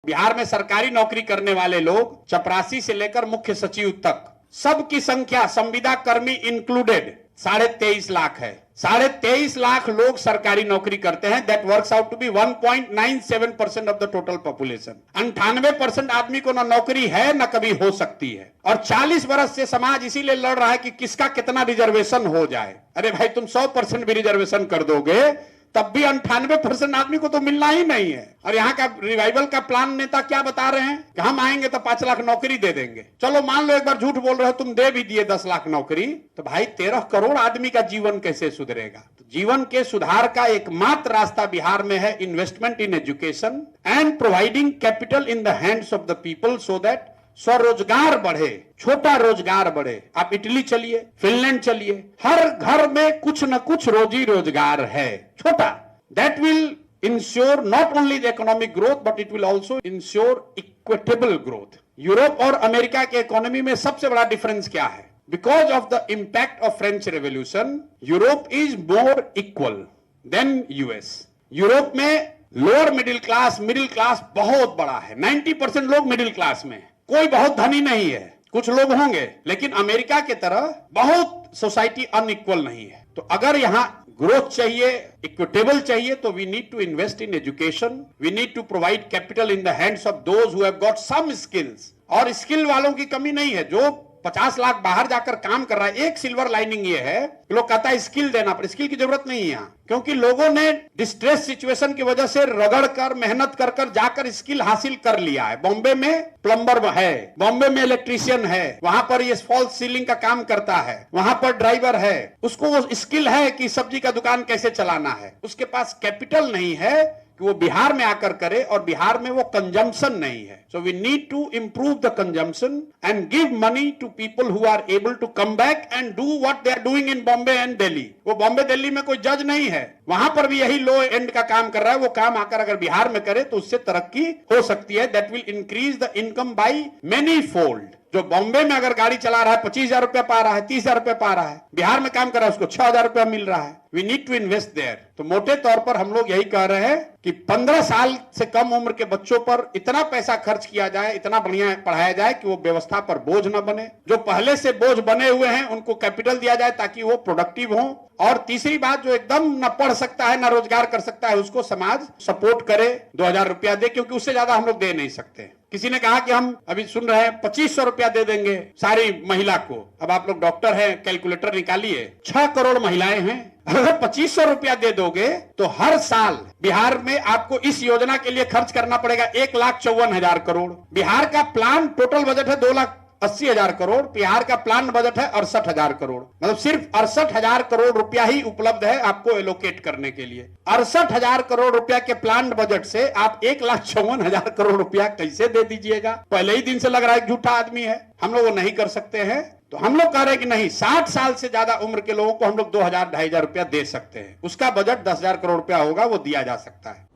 बिहार में सरकारी नौकरी करने वाले लोग चपरासी से लेकर मुख्य सचिव तक सबकी संख्या संविदा कर्मी इंक्लूडेड 23.5 लाख है। 23.5 लाख लोग सरकारी नौकरी करते हैं। That works out to be 1.97% of the total population. 98% आदमी को ना नौकरी है ना कभी हो सकती है, और 40 वर्ष से समाज इसीलिए लड़ रहा है कि किसका कितना रिजर्वेशन हो जाए। अरे भाई, तुम 100% भी रिजर्वेशन कर दोगे तब भी 98% आदमी को तो मिलना ही नहीं है। और यहाँ का रिवाइवल का प्लान नेता क्या बता रहे हैं कि हम आएंगे तो 5 लाख नौकरी दे देंगे। चलो मान लो एक बार झूठ बोल रहे हो, तुम दे भी दिए 10 लाख नौकरी, तो भाई 13 करोड़ आदमी का जीवन कैसे सुधरेगा। तो जीवन के सुधार का एकमात्र रास्ता बिहार में है investment in education and providing capital in the hands of the people so that स्वरोजगार बढ़े, छोटा रोजगार बढ़े। आप इटली चलिए, फिनलैंड चलिए, हर घर में कुछ न कुछ रोजी रोजगार है, छोटा। That will ensure not only the economic growth but it will also ensure equitable growth. Europe और अमेरिका के इकोनॉमी में सबसे बड़ा डिफरेंस क्या है? Because of the impact of French revolution, Europe is more equal than US. Europe में lower middle class बहुत बड़ा है। 90% लोग मिडिल क्लास में, कोई बहुत धनी नहीं है, कुछ लोग होंगे, लेकिन अमेरिका के तरह बहुत सोसाइटी अनइक्वल नहीं है। तो अगर यहाँ ग्रोथ चाहिए, इक्विटेबल चाहिए, तो we need to invest in education, we need to provide capital in the hands of those who have got some skills. और स्किल वालों की कमी नहीं है। जो 50 लाख बाहर जाकर काम कर रहा है, एक सिल्वर लाइनिंग ये है, लोग कहता है स्किल देना, पर स्किल की जरूरत नहीं है यहाँ, क्योंकि लोगों ने डिस्ट्रेस सिचुएशन की वजह से रगड़ कर, मेहनत कर कर जाकर स्किल हासिल कर लिया है। बॉम्बे में प्लम्बर है, बॉम्बे में इलेक्ट्रीशियन है, वहां पर ये फॉल्स सीलिंग का काम करता है, वहां पर ड्राइवर है, उसको वो स्किल है कि सब्जी का दुकान कैसे चलाना है। उसके पास कैपिटल नहीं है कि वो बिहार में आकर करे, और बिहार में वो कंजम्पशन नहीं है। So we need to improve the consumption and give money to people who are able to come back and do what they are doing in Bombay and Delhi. वो बॉम्बे दिल्ली में कोई जज नहीं है, वहां पर भी यही लो एंड का काम कर रहा है। वो काम आकर अगर बिहार में करे तो उससे तरक्की हो सकती है। That will increase the income by many fold. जो बॉम्बे में अगर गाड़ी चला रहा है 25,000 रुपया पा रहा है, 30,000 रुपया पा रहा है, बिहार में काम कर रहा है उसको 6,000 रुपया मिल रहा है। We need to invest there. तो मोटे तौर पर हम लोग यही कह रहे हैं कि 15 साल से कम उम्र के बच्चों पर इतना पैसा खर्च किया जाए, इतना बढ़िया पढ़ाया जाए कि वो व्यवस्था पर बोझ न बने। जो पहले से बोझ बने हुए हैं उनको कैपिटल दिया जाए ताकि वो प्रोडक्टिव हो। और तीसरी बात, जो एकदम न पढ़ सकता है न रोजगार कर सकता है, उसको समाज सपोर्ट करे, 2,000 रुपया दे, क्योंकि उससे ज्यादा हम लोग दे नहीं सकते। किसी ने कहा कि हम अभी सुन रहे हैं 2,500 रुपया दे देंगे सारी महिला को। अब आप लोग डॉक्टर हैं, कैलकुलेटर निकालिए, 6 करोड़ महिलाएं हैं। अगर 2,500 रुपया दे दोगे तो हर साल बिहार में आपको इस योजना के लिए खर्च करना पड़ेगा 1,54,000 करोड़। बिहार का प्लान टोटल बजट है 2,80,000 करोड़, बिहार का प्लान बजट है 68,000 करोड़। मतलब सिर्फ 68,000 करोड़ रुपया ही उपलब्ध है आपको एलोकेट करने के लिए। 68,000 करोड़ रुपया के प्लान बजट से आप 1,54,000 करोड़ रुपया कैसे दे दीजिएगा? पहले ही दिन से लग रहा है झूठा आदमी है, हम लोग वो नहीं कर सकते हैं। तो हम लोग कह रहे हैं कि नहीं, 60 साल से ज्यादा उम्र के लोगों को हम लोग 2,000-2,500 रुपया दे सकते हैं। उसका बजट 10,000 करोड़ रुपया होगा, वो दिया जा सकता है।